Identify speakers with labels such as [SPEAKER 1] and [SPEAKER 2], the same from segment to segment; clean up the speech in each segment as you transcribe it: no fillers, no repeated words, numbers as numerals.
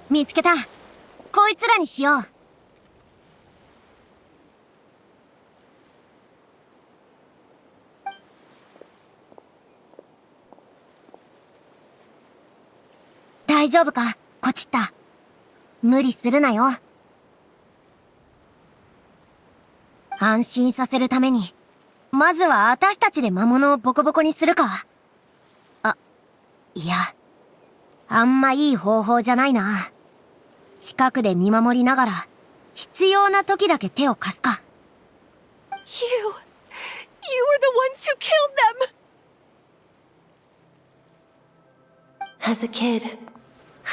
[SPEAKER 1] 見つけた。こいつらにしよう。大丈夫か、コチッタ。無理するなよ。安心させるために、まずは私たちで魔物をボコボコにするか。いや、あんまいい方法じゃないな。近くで見守りながら、必要な時だけ手を貸すか。
[SPEAKER 2] You were the ones who killed them! As a kid,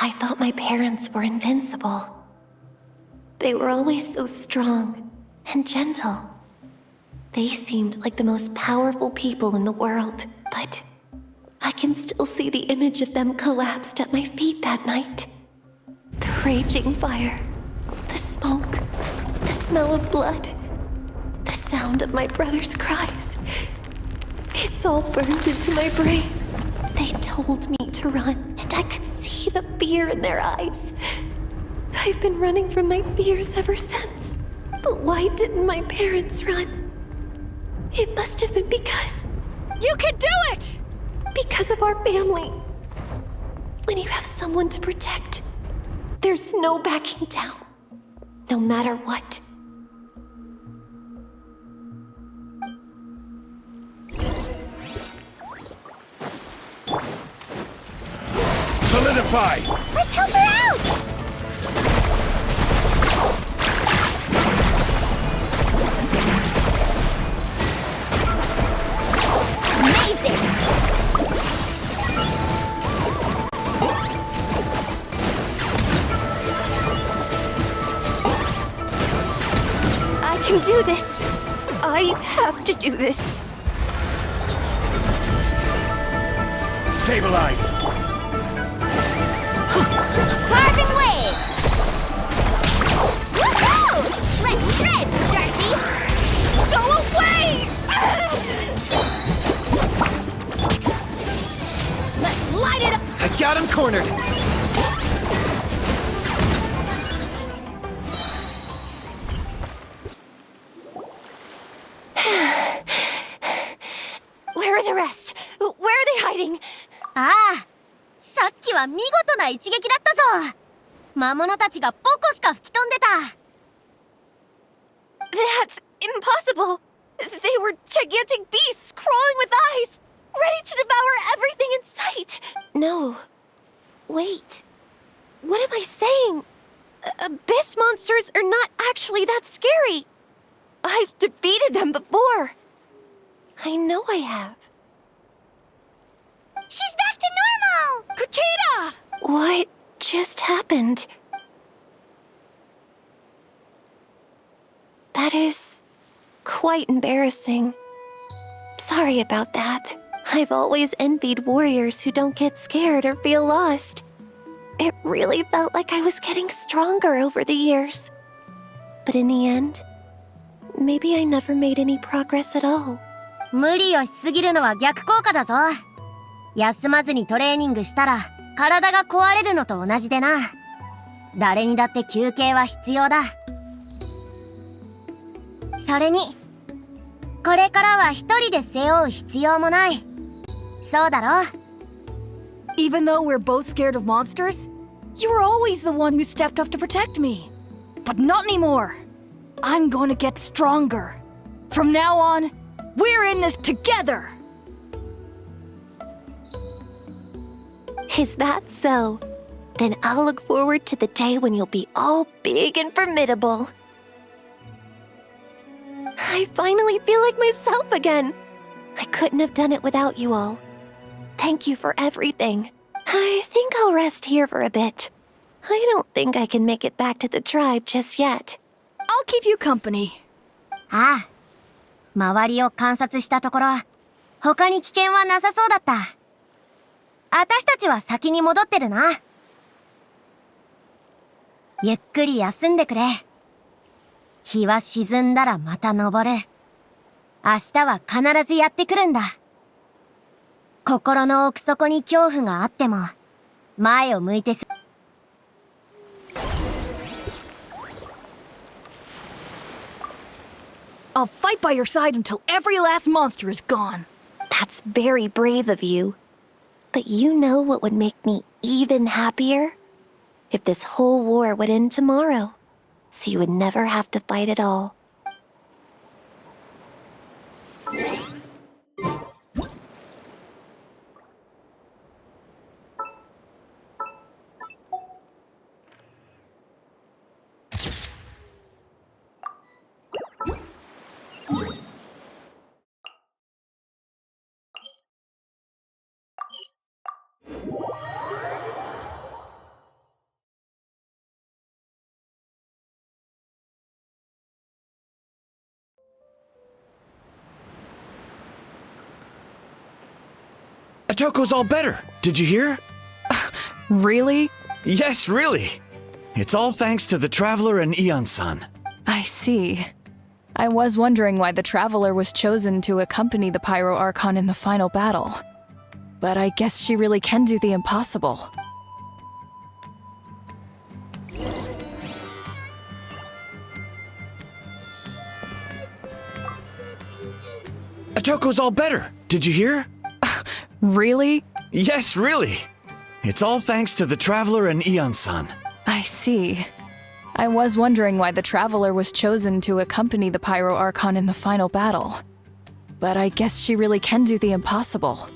[SPEAKER 2] I thought my parents were invincible. They were always so strong and gentle. They seemed like the most powerful people in the world, but I can still see the image of them collapsed at my feet that night. The raging fire, the smoke, the smell of blood, the sound of my brother's cries. It's all burned into my brain. They told me to run, and I could see the fear in their eyes. I've been running from my fears ever since. But why didn't my parents run? It must have been because...
[SPEAKER 3] You can do it!
[SPEAKER 2] Because of our family. When you have someone to protect, there's no backing down. No matter what.
[SPEAKER 4] Solidify!
[SPEAKER 1] Let's help her out! Amazing!
[SPEAKER 2] I can do this. I have to do this.
[SPEAKER 4] Stabilize!
[SPEAKER 1] Carving waves! Woohoo! Let's shred, Darcy!
[SPEAKER 2] Go away!
[SPEAKER 3] Let's light it up!
[SPEAKER 5] I got him cornered!
[SPEAKER 2] Where are the rest? Where are they hiding?
[SPEAKER 1] ああ、さっきは見事な一撃だったぞ。魔物たちがポコスカ吹き飛んでた。
[SPEAKER 2] That's impossible. They were gigantic beasts crawling with eyes, ready to devour everything in sight. No. Wait. What am I saying? Abyss monsters are not actually that scary. I've defeated them before. I know I have.
[SPEAKER 1] She's back to normal!
[SPEAKER 3] Kuchita!
[SPEAKER 2] What just happened? That is quite embarrassing. Sorry about that. I've always envied warriors who don't get scared or feel lost. It really felt like I was getting stronger over the years. But in the end, maybe I never made any progress at all.
[SPEAKER 1] 無理をしすぎるのは逆効果だぞ。休まずにトレーニングしたら体が壊れるのと同じでな。誰にだって休憩は必要だ。それに、これからは一人で背負う必要もない。そうだろ？
[SPEAKER 3] Even though we're both scared of monsters, you were always the one who stepped up to protect me. But not anymore. I'm going to get stronger. From now on, we're in this together!
[SPEAKER 2] Is that so? Then I'll look forward to the day when you'll be all big and formidable. I finally feel like myself again. I couldn't have done it without you all. Thank you for everything. I think I'll rest here for a bit. I don't think I can make it back to the tribe just yet.
[SPEAKER 3] I'll keep you company.
[SPEAKER 1] ああ。周りを観察したところ、他に危険はなさそうだった。私たちは先に戻ってるな。ゆっくり休んでくれ。日は沈んだらまた昇る。明日は必ずやってくるんだ。心の奥底に恐怖があっても、前を向いて
[SPEAKER 3] I'll fight by your side until every last monster is gone.
[SPEAKER 2] That's very brave of you. But you know what would make me even happier? If this whole war would end tomorrow, so you would never have to fight at all.
[SPEAKER 4] Atoko's all better. Did you hear?
[SPEAKER 3] Really?
[SPEAKER 4] Yes, really. It's all thanks to the Traveler and Eon-san.
[SPEAKER 3] I see. I was wondering why the Traveler was chosen to accompany the Pyro Archon in the final battle. But I guess she really can do the impossible.
[SPEAKER 4] Atoko's all better. Did you hear?
[SPEAKER 3] Really?
[SPEAKER 4] Yes, really. It's all thanks to the Traveler and Eon-san.
[SPEAKER 3] I see. I was wondering why the Traveler was chosen to accompany the Pyro Archon in the final battle. But I guess she really can do the impossible.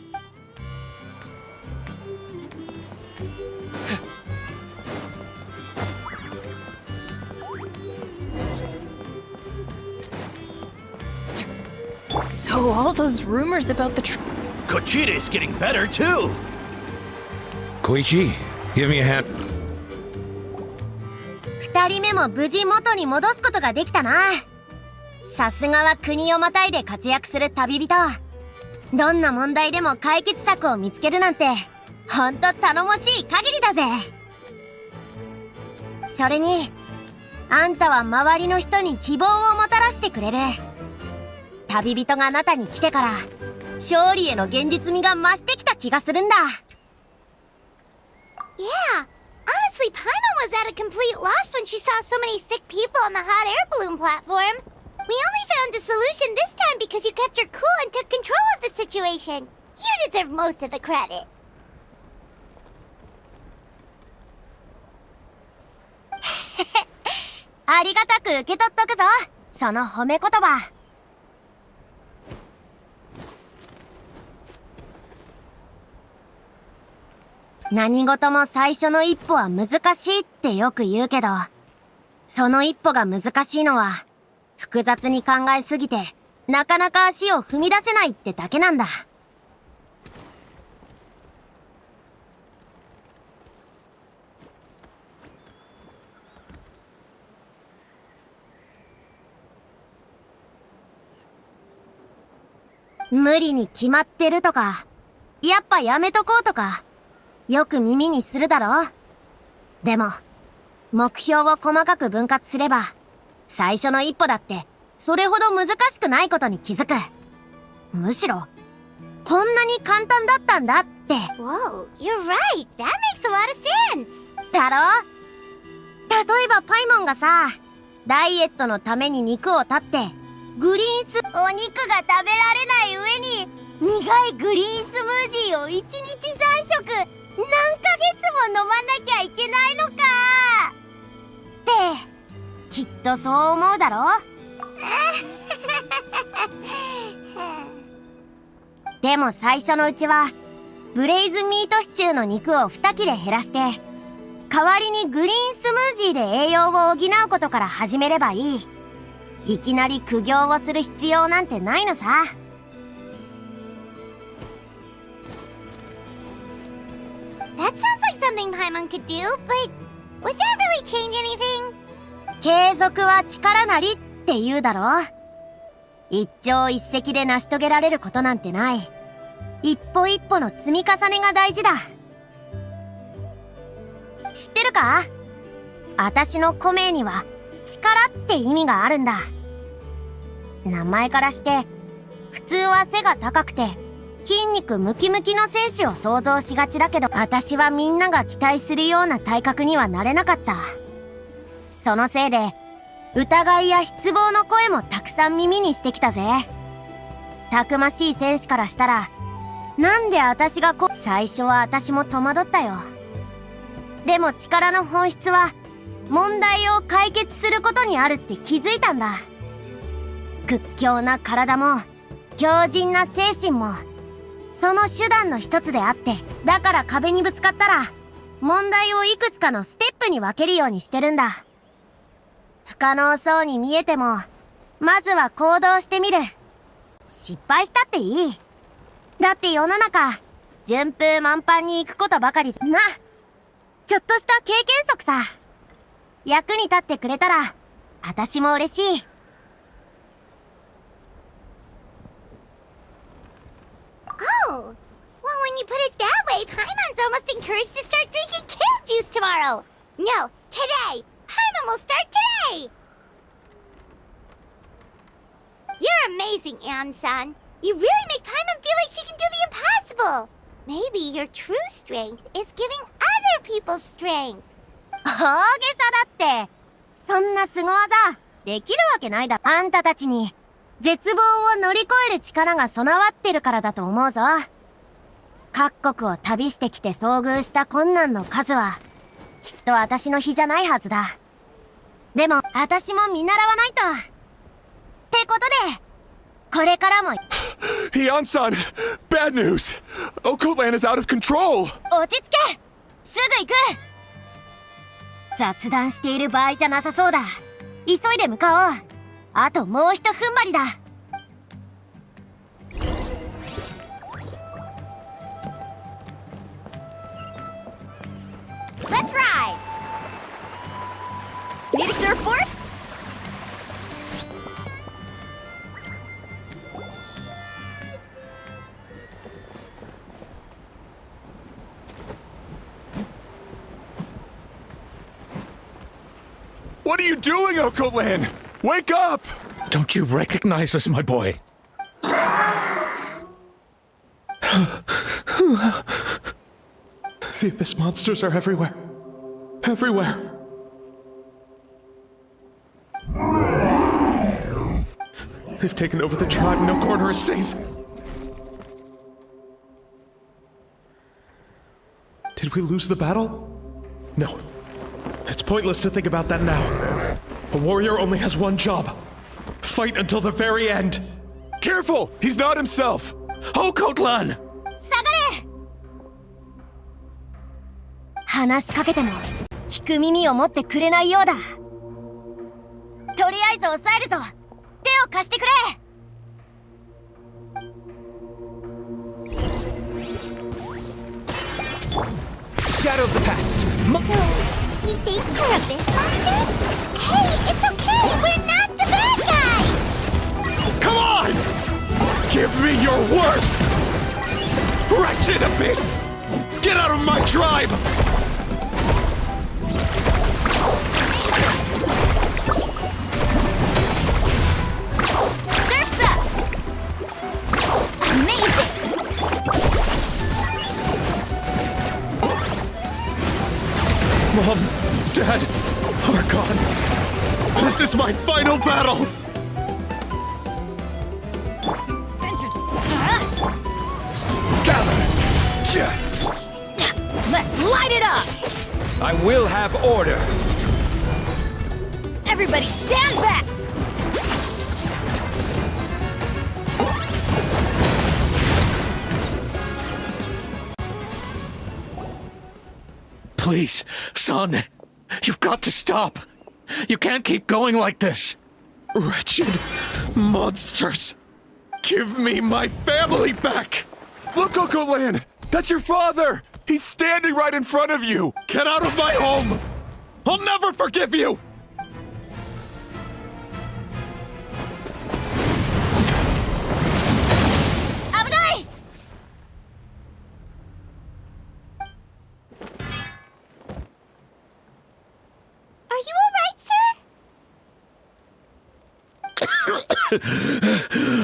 [SPEAKER 3] So all those rumors about the
[SPEAKER 5] Kochide's getting better too!
[SPEAKER 6] Koichi, give me a hand.
[SPEAKER 1] 二人目も無事元に戻すことができたな。さすがは国をまたいで活躍する旅人。どんな問題でも解決策を見つけるなんて、ほんと頼もしい限りだぜ。それに、あんたは周りの人に希望をもたらしてくれる。旅人があなたに来てから、勝利への現実味が増してきた気がするんだ。
[SPEAKER 7] Yeah, honestly, Paimon was at a complete loss when she saw so many sick people on the hot air balloon platform. We only found a solution this time because you kept her cool and took control of the situation. You deserve most of the credit. ありがたく受け取っとくぞ、その褒め言葉。何事も最初の一歩は難しいってよく言うけど、その一歩が難しいのは、複雑に考えすぎて、なかなか足を踏み出せないってだけなんだ。無理に決まってるとか、やっぱやめとこうとか、よく耳にするだろ？でも、目標を細かく分割すれば、最初の一歩だって、それほど難しくないことに気づく。むしろ、こんなに簡単だったんだって。Whoa, you're right. That makes a lot of sense.
[SPEAKER 1] だろ？例えばパイモンがさ、ダイエットのために肉を断って、グリーンス、お肉が食べられない上に、苦いグリーンスムージーを1日3食、何ヶ月も飲まなきゃいけないのかってきっとそう思うだろ。でも最初のうちはブレイズミートシチューの肉を2切れ減らして代わりにグリーンスムージーで栄養を補うことから始めればいい。いきなり苦行をする必要なんてないのさ。
[SPEAKER 7] That sounds like something Paimon could do, but would that really change anything?
[SPEAKER 1] 継続は力なりって言うだろ。一朝一夕で成し遂げられることなんてない。
[SPEAKER 7] 一歩一歩の積み重ねが大事だ。知ってるか？私の古名には力って意味があるんだ。名前からして普通は背が高くて筋肉ムキムキの選手を想像しがちだけど、私はみんなが期待するような体格にはなれなかった。そのせいで疑いや失望の声もたくさん耳にしてきたぜ。たくましい選手からしたら、なんで私が最初は私も戸惑ったよ。でも力の本質は問題を解決することにあるって気づいたんだ。屈強な体も強靭な精神もその手段の一つであって、だから壁にぶつかったら問題をいくつかのステップに分けるようにしてるんだ。不可能そうに見えてもまずは行動してみる。失敗したっていい。だって世の中順風満帆に行くことばかりな。ちょっとした経験則さ。役に立ってくれたら私も嬉しい。
[SPEAKER 1] Oh, well, when you put it that way, Paimon's almost encouraged to start drinking kale juice tomorrow. No, today. Paimon will start today. You're amazing, Ann-san. You really make Paimon feel like she can do the impossible. Maybe your true strength is giving other people strength. 大げさだって。そんな凄技できるわけないだ。あんたたちに絶望を乗り越える力が備わってるからだと思うぞ。各国を旅してきて遭遇した困難の数はきっと私の比じゃないはずだ。でも私も見習わないと。ってことでこれからも
[SPEAKER 8] Ian-san, bad news. Okoland is out of control.
[SPEAKER 7] 落ち着け。すぐ行く。雑談している場合じゃなさそうだ。急いで向かおう。あともうひと踏ん張りだ。Let's ride! Need a surfboard?
[SPEAKER 8] What are you doing, Okoland? Wake up!
[SPEAKER 6] Don't you recognize us, my boy?
[SPEAKER 8] The Abyss monsters are everywhere. Everywhere. They've taken over the tribe. No corner is safe. Did we lose the battle? No. It's pointless to think about that now. A warrior only has one job. Fight until the very end. Careful! He's not himself!
[SPEAKER 6] Okotlan!
[SPEAKER 7] 下がれ。話しかけても聞く耳を持ってくれないようだ。とりあえず抑えるぞ。手を貸してくれ。
[SPEAKER 5] Shadow of the past.
[SPEAKER 1] He thinks we're Abyss monsters? Hey, it's okay! We're not the bad guys!
[SPEAKER 8] Come on! Give me your worst! Wretched Abyss! Get out of my tribe!
[SPEAKER 1] Surf's up! Amazing!
[SPEAKER 8] Mom, Dad, are gone. This is my final battle! Gather!
[SPEAKER 3] Let's light it up!
[SPEAKER 5] I will have order.
[SPEAKER 3] Everybody stand back!
[SPEAKER 6] Please, son. You've got to stop. You can't keep going like this.
[SPEAKER 8] Wretched monsters! Give me my family back! Look, Okoland! That's your father! He's standing right in front of you! Get out of my home! I'll never forgive you!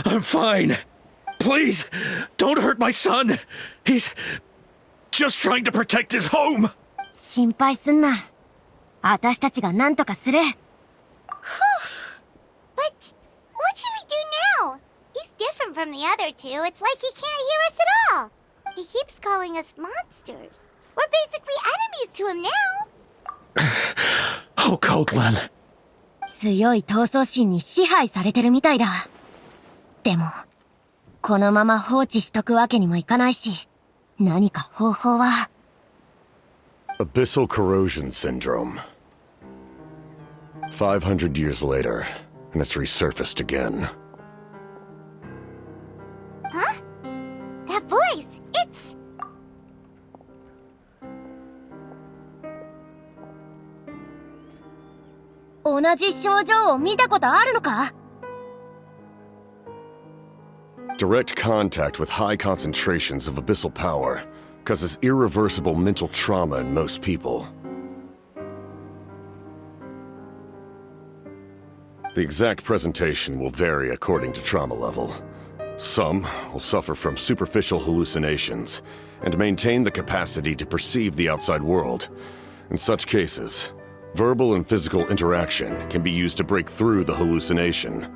[SPEAKER 6] I'm fine. Please, don't hurt my son. He's just trying to protect his home.
[SPEAKER 7] 心配すんな。私たちが何とかする。
[SPEAKER 1] But what should we do now? He's different from the other two. It's like he can't hear us at all. He keeps calling us monsters. We're basically enemies to him now.
[SPEAKER 6] Oh, Natlan.
[SPEAKER 7] 強い闘争心に支配されてるみたいだ。でも、このまま放置しとくわけにもいかないし、何か方法は。
[SPEAKER 9] Abyssal corrosion syndrome. 500 years later, and it's resurfaced again.
[SPEAKER 1] Huh? That voice! It's...
[SPEAKER 7] 同じ症状を見たことあるのか？
[SPEAKER 9] Direct contact with high concentrations of abyssal power causes irreversible mental trauma in most people. The exact presentation will vary according to trauma level. Some will suffer from superficial hallucinations and maintain the capacity to perceive the outside world. In such cases, verbal and physical interaction can be used to break through the hallucination.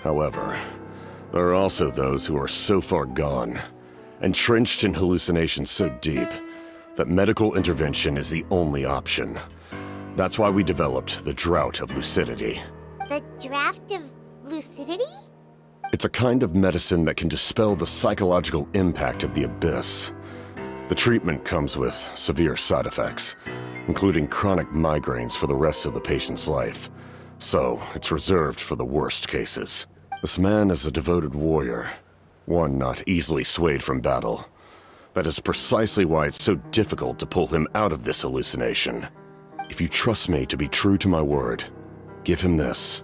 [SPEAKER 9] However, there are also those who are so far gone, entrenched in hallucinations so deep, that medical intervention is the only option. That's why we developed the Drought of Lucidity.
[SPEAKER 1] The draft of lucidity?
[SPEAKER 9] It's a kind of medicine that can dispel the psychological impact of the abyss. The treatment comes with severe side effects, including chronic migraines for the rest of the patient's life. So, it's reserved for the worst cases. This man is a devoted warrior, one not easily swayed from battle. That is precisely why it's so difficult to pull him out of this hallucination. If you trust me to be true to my word, give him this.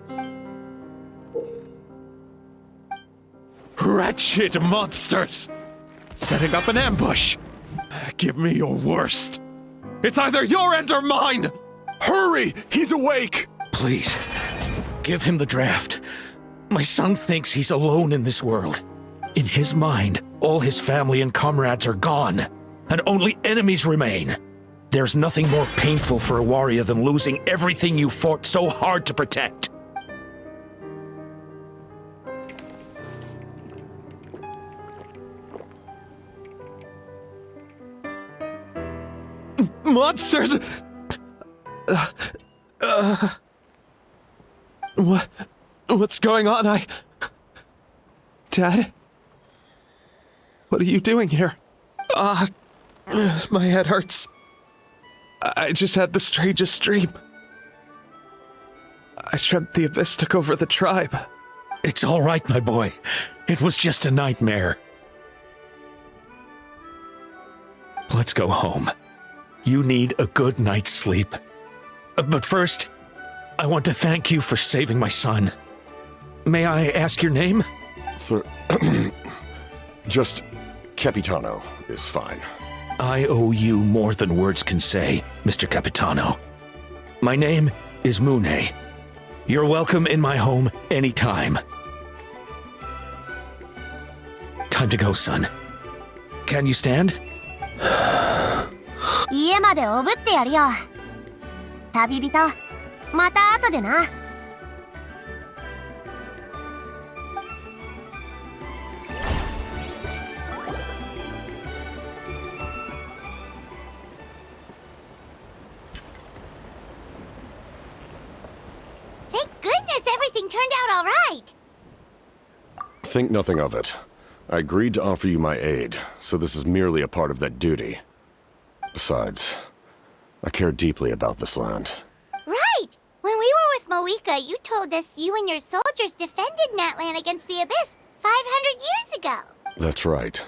[SPEAKER 8] Wretched monsters! Setting up an ambush! Give me your worst. It's either your end or mine! Hurry! He's awake!
[SPEAKER 6] Please, give him the draft. My son thinks he's alone in this world. In his mind, all his family and comrades are gone, and only enemies remain. There's nothing more painful for a warrior than losing everything you fought so hard to protect.
[SPEAKER 8] Monsters! What's going on? Dad? What are you doing here? My head hurts. I just had the strangest dream. I dreamt the Abyss took over the tribe.
[SPEAKER 6] It's all right, my boy. It was just a nightmare. Let's go home. You need a good night's sleep. But first, I want to thank you for saving my son. May I ask your name?
[SPEAKER 9] Just Capitano is fine.
[SPEAKER 6] I owe you more than words can say, Mr. Capitano. My name is Mune. You're welcome in my home anytime. Time to go, son. Can you stand?
[SPEAKER 7] 家までおぶってやるよ。旅人、また後でな。
[SPEAKER 1] Thank goodness everything turned out all right.
[SPEAKER 9] Think nothing of it. I agreed to offer you my aid, so this is merely a part of that duty. Besides, I care deeply about this land.
[SPEAKER 1] Right! When we were with Moika, you told us you and your soldiers defended Natlan against the Abyss 500 years ago.
[SPEAKER 9] That's right.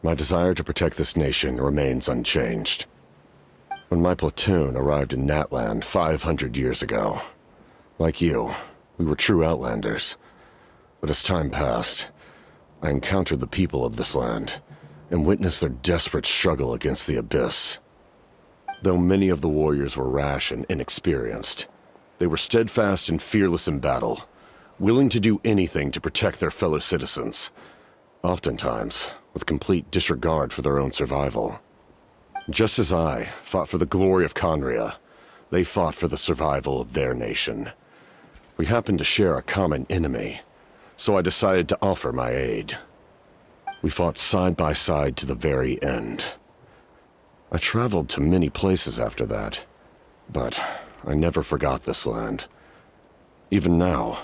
[SPEAKER 9] My desire to protect this nation remains unchanged. When my platoon arrived in Natlan 500 years ago, like you, we were true outlanders. But as time passed, I encountered the people of this land and witnessed their desperate struggle against the Abyss. Though many of the warriors were rash and inexperienced, They were steadfast and fearless in battle, willing to do anything to protect their fellow citizens, oftentimes with complete disregard for their own survival. Just as I fought for the glory of Conria, they fought for the survival of their nation. We happened to share a common enemy, so I decided to offer my aid. We fought side by side to the very end. I traveled to many places after that, but I never forgot this land. Even now,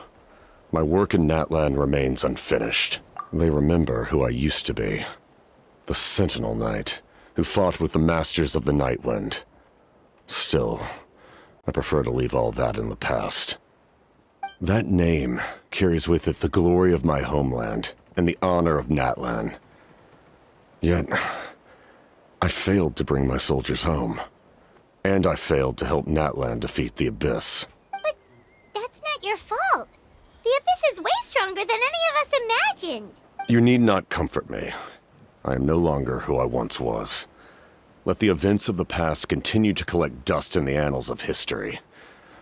[SPEAKER 9] my work in Natlan remains unfinished. They remember who I used to be. The Sentinel Knight, who fought with the Masters of the Nightwind. Still, I prefer to leave all that in the past. That name carries with it the glory of my homeland and the honor of Natlan. Yet, I failed to bring my soldiers home. And I failed to help Natlan defeat the Abyss.
[SPEAKER 1] But that's not your fault. The Abyss is way stronger than any of us imagined.
[SPEAKER 9] You need not comfort me. I am no longer who I once was. Let the events of the past continue to collect dust in the annals of history.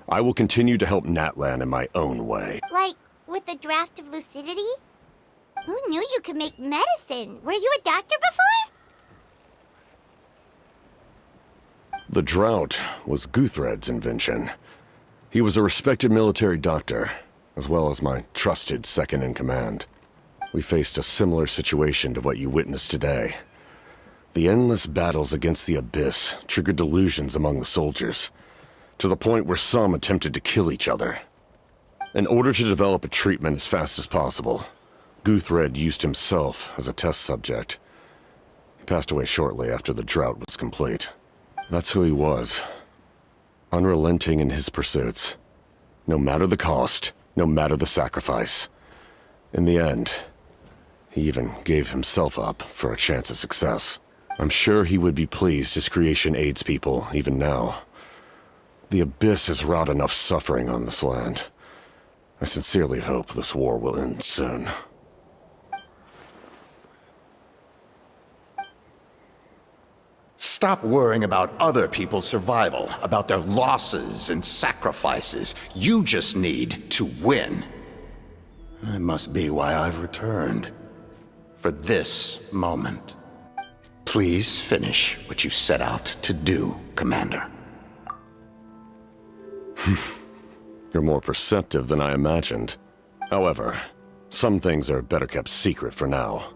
[SPEAKER 9] I will continue to help Natlan in my own way.
[SPEAKER 1] Like, with the draft of lucidity? Who knew you could make medicine? Were you a doctor before?
[SPEAKER 9] The drought was Guthred's invention. He was a respected military doctor, as well as my trusted second-in-command. We faced a similar situation to what you witnessed today. The endless battles against the Abyss triggered delusions among the soldiers, to the point where some attempted to kill each other. In order to develop a treatment as fast as possible, Guthred used himself as a test subject. He passed away shortly after the drought was complete. That's who he was. Unrelenting in his pursuits. No matter the cost, no matter the sacrifice. In the end, he even gave himself up for a chance at success. I'm sure he would be pleased his creation aids people, even now. The Abyss has wrought enough suffering on this land. I sincerely hope this war will end soon.
[SPEAKER 10] Stop worrying about other people's survival, about their losses and sacrifices. You just need to win. That must be why I've returned. For this moment. Please finish what you set out to do, Commander.
[SPEAKER 9] You're more perceptive than I imagined. However, some things are better kept secret for now.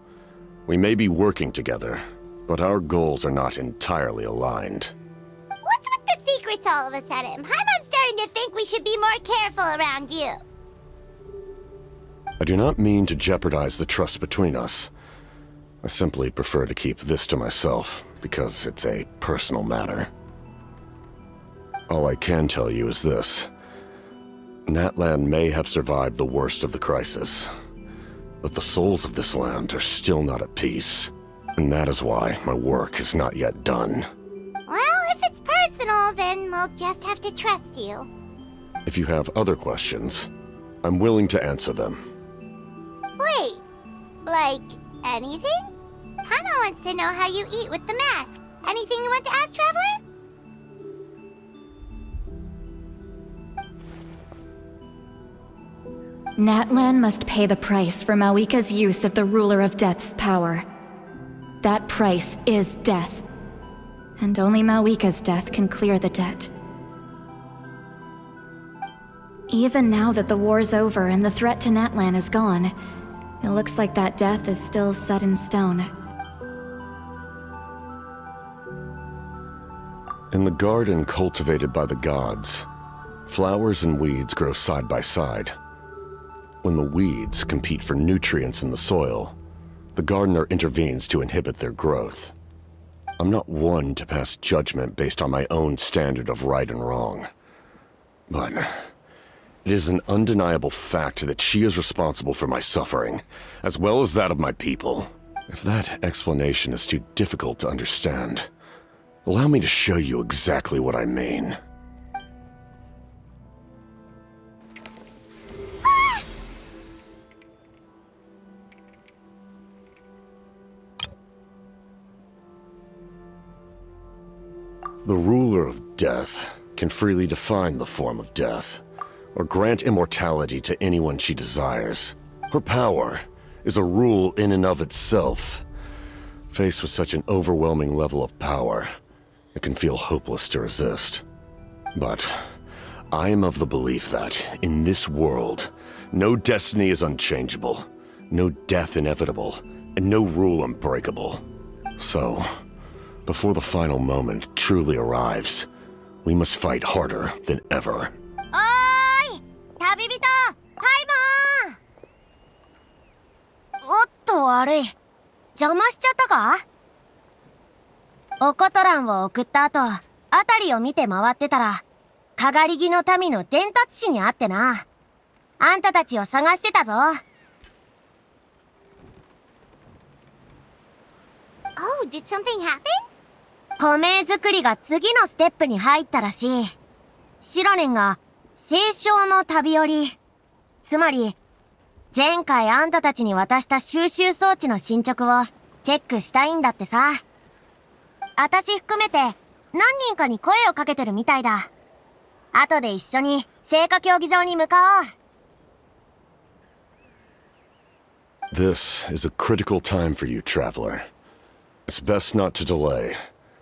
[SPEAKER 9] We may be working together, but our goals are not entirely aligned.
[SPEAKER 1] What's with the secrets all of a sudden? Paimon's starting to think we should be more careful around you.
[SPEAKER 9] I do not mean to jeopardize the trust between us. I simply prefer to keep this to myself, because it's a personal matter. All I can tell you is this. Natlan may have survived the worst of the crisis, but the souls of this land are still not at peace. And that is why my work is not yet done.
[SPEAKER 1] Well, if it's personal, then we'll just have to trust you.
[SPEAKER 9] If you have other questions, I'm willing to answer them.
[SPEAKER 1] Wait, like anything? Paimon wants to know how you eat with the mask. Anything you want to ask, Traveler?
[SPEAKER 11] Natlan must pay the price for Mawika's use of the Ruler of Death's power. That price is death. And only Mawika's death can clear the debt. Even now that the war's over and the threat to Natlan is gone, it looks like that death is still set in stone.
[SPEAKER 9] In the garden cultivated by the gods, flowers and weeds grow side by side. When the weeds compete for nutrients in the soil, the gardener intervenes to inhibit their growth. I'm not one to pass judgment based on my own standard of right and wrong. But it is an undeniable fact that she is responsible for my suffering, as well as that of my people. If that explanation is too difficult to understand, allow me to show you exactly what I mean. The ruler of death can freely define the form of death. or grant immortality to anyone she desires. Her power is a rule in and of itself. Faced with such an overwhelming level of power, it can feel hopeless to resist. But I am of the belief that, in this world, no destiny is unchangeable, no death inevitable, and no rule unbreakable. So, before the final moment truly arrives, we must fight harder than ever.
[SPEAKER 1] おーい旅人パイモンおっと悪い邪魔しちゃったかおことらんを送った後、あたりを見て回ってたら、かがり木の民の伝達師に会ってな。あんたたちを探してたぞ。Oh, did something happen? 米作りが次のステップに入ったらしい。シロネンが、清少の旅寄り。つまり、前回あんたたちに渡した収集装置の進捗をチェックしたいんだってさ。あたし含めて何人かに声をかけてるみたいだ。後で一緒に聖火競技場に向かおう。
[SPEAKER 9] This is a critical time for you, traveler. It's best not to delay,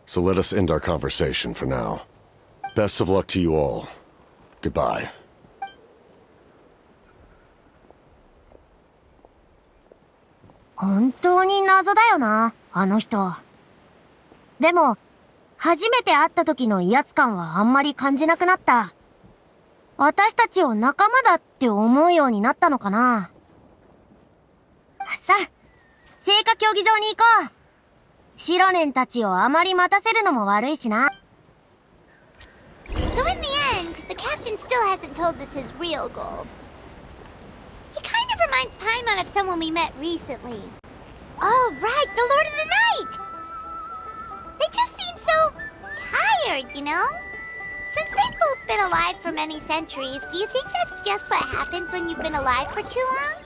[SPEAKER 9] so let us end our conversation for now. Best of luck to you all. Goodbye.
[SPEAKER 1] 本当に謎だよな、あの人。でも、初めて会った時の威圧感はあんまり感じなくなった。私たちを仲間だって思うようになったのかな。さあ、聖火競技場に行こう。シロネンたちをあまり待たせるのも悪いしな。
[SPEAKER 12] So in the end, the captain still hasn't told us his real goal. He kind of reminds Paimon of someone we met recently. Oh, right, the Lord of the Night! They just seem so tired, you know? Since they've both been alive for many centuries, do you think that's just what happens when you've been alive for too long?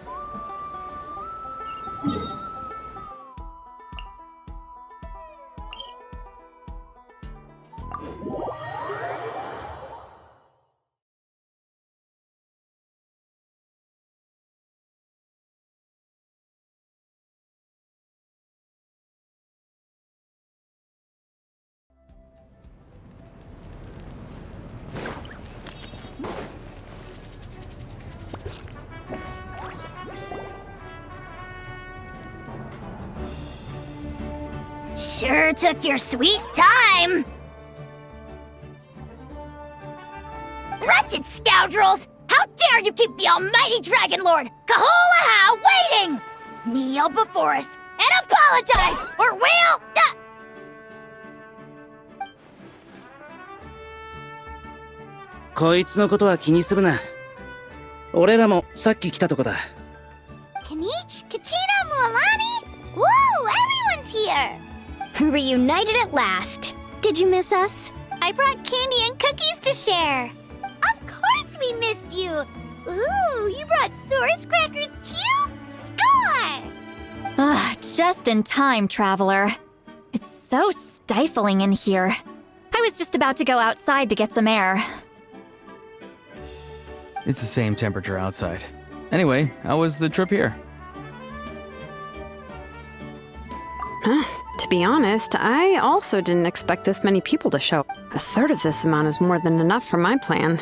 [SPEAKER 1] Sure took your sweet time! Wretched scoundrels! How dare you keep the almighty Dragon Lord, Kaholaha, waiting! Kneel before us and apologize, or we'll...
[SPEAKER 13] こいつのことは気にするな。俺らもさっき来たとこだ。
[SPEAKER 12] Kanich, Kachina, Mualani? Woo, everyone's here!
[SPEAKER 14] Reunited at last. Did you miss us? I brought candy and cookies to share.
[SPEAKER 12] Of course we missed you! Ooh, you brought source crackers too? Score!
[SPEAKER 11] Ah, just in time, traveler. It's so stifling in here. I was just about to go outside to get some air.
[SPEAKER 15] It's the same temperature outside. Anyway, how was the trip here?
[SPEAKER 16] To be honest, I also didn't expect this many people to show. A third of this amount is more than enough for my plan.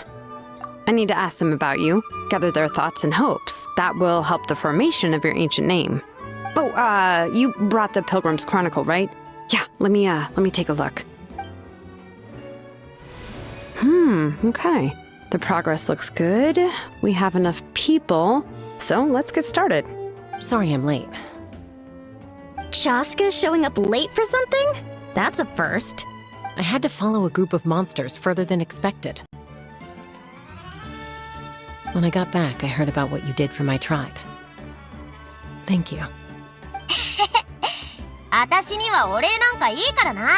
[SPEAKER 16] I need to ask them about you, gather their thoughts and hopes. That will help the formation of your ancient name. Oh, you brought the Pilgrim's Chronicle, right? Yeah, let me take a look. Okay. The progress looks good. We have enough people, so let's get started.
[SPEAKER 17] Sorry I'm late.
[SPEAKER 14] Chaska showing up late for something? That's a first.
[SPEAKER 17] I had to follow a group of monsters further than expected. When I got back, I heard about what you did for my tribe. Thank you.
[SPEAKER 1] 私にはお礼なんかいいからな。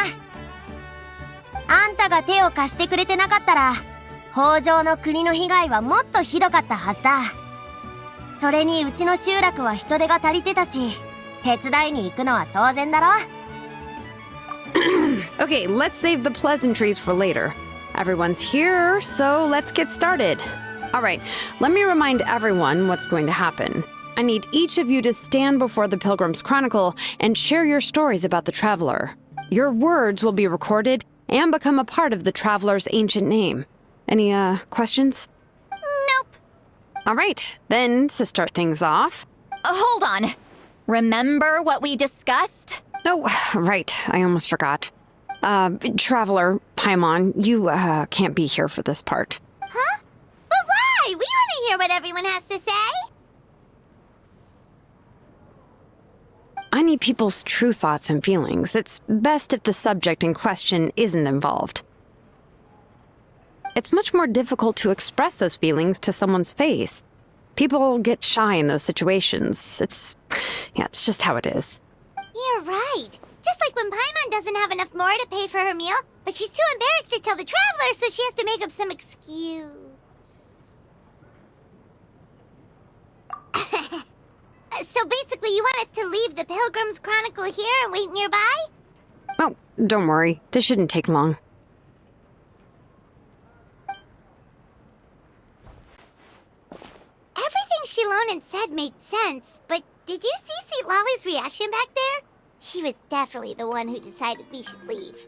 [SPEAKER 1] あんたが手を貸してくれてなかったら、北条の国の被害はもっとひどかったはずだ。それにうちの集落は人手が足りてたし、手伝いに行くのは当然だろ。
[SPEAKER 16] Okay, let's save the pleasantries for later. Everyone's here, so let's get started. All right, let me remind everyone what's going to happen. I need each of you to stand before the Pilgrim's Chronicle and share your stories about the Traveler. Your words will be recorded and become a part of the Traveler's ancient name. Any, questions?
[SPEAKER 14] Nope.
[SPEAKER 16] All right, then, to start things off...
[SPEAKER 14] Hold on. Remember what we discussed?
[SPEAKER 16] Oh, right, I almost forgot. Traveler, Paimon, you, can't be here for this part.
[SPEAKER 12] Huh? But why? We want to hear what everyone has to say.
[SPEAKER 16] I need people's true thoughts and feelings. It's best if the subject in question isn't involved. It's much more difficult to express those feelings to someone's face. People get shy in those situations. It's just how it is.
[SPEAKER 12] You're right. Just like when Paimon doesn't have enough more to pay for her meal, but she's too embarrassed to tell the Traveler, so she has to make up some excuse. So basically, you want us to leave the Pilgrim's Chronicle here and wait nearby?
[SPEAKER 16] Oh, don't worry. This shouldn't take long.
[SPEAKER 12] Everything Shilonen said made sense, but did you see St. Lolly's reaction back there? She was definitely the one who decided we should leave.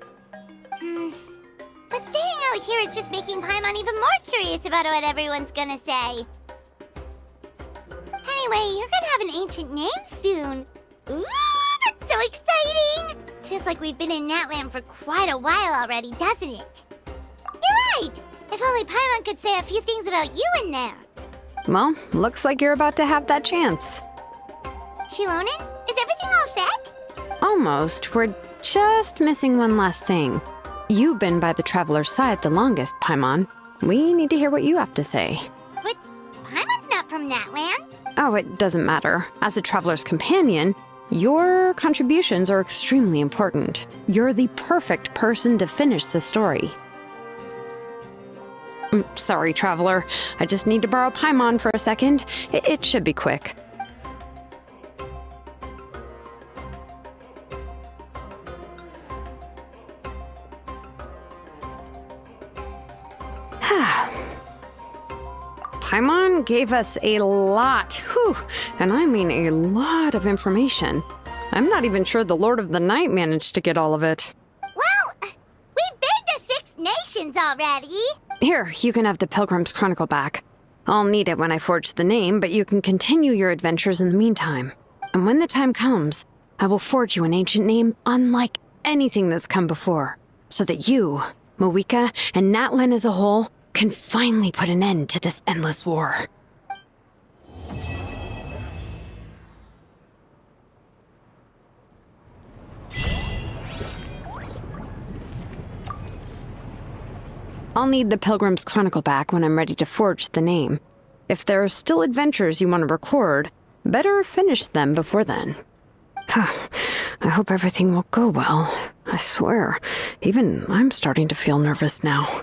[SPEAKER 12] But staying out here is just making Paimon even more curious about what everyone's gonna say. Anyway, you're gonna have an ancient name soon. Ooh, that's so exciting! Feels like we've been in Natlan for quite a while already, doesn't it? You're right! If only Paimon could say a few things about you in there.
[SPEAKER 16] Well, looks like you're about to have that chance.
[SPEAKER 12] Shilonen, is everything all set?
[SPEAKER 16] Almost. We're just missing one last thing. You've been by the Traveler's side the longest, Paimon. We need to hear what you have to say.
[SPEAKER 12] But Paimon's not from Natlan.
[SPEAKER 16] Oh, it doesn't matter. As a Traveler's companion, your contributions are extremely important. You're the perfect person to finish the story. Sorry, Traveler. I just need to borrow Paimon for a second. It should be quick. Paimon gave us a lot, and I mean a lot of information. I'm not even sure the Lord of the Night managed to get all of it.
[SPEAKER 12] Well, we've been to 6 nations already.
[SPEAKER 16] Here, you can have the Pilgrim's Chronicle back. I'll need it when I forge the name, but you can continue your adventures in the meantime. And when the time comes, I will forge you an ancient name unlike anything that's come before, so that you, Mawika, and Natlan as a whole can finally put an end to this endless war. I'll need the Pilgrim's Chronicle back when I'm ready to forge the name. If there are still adventures you want to record, better finish them before then. I hope everything will go well. I swear, even I'm starting to feel nervous now.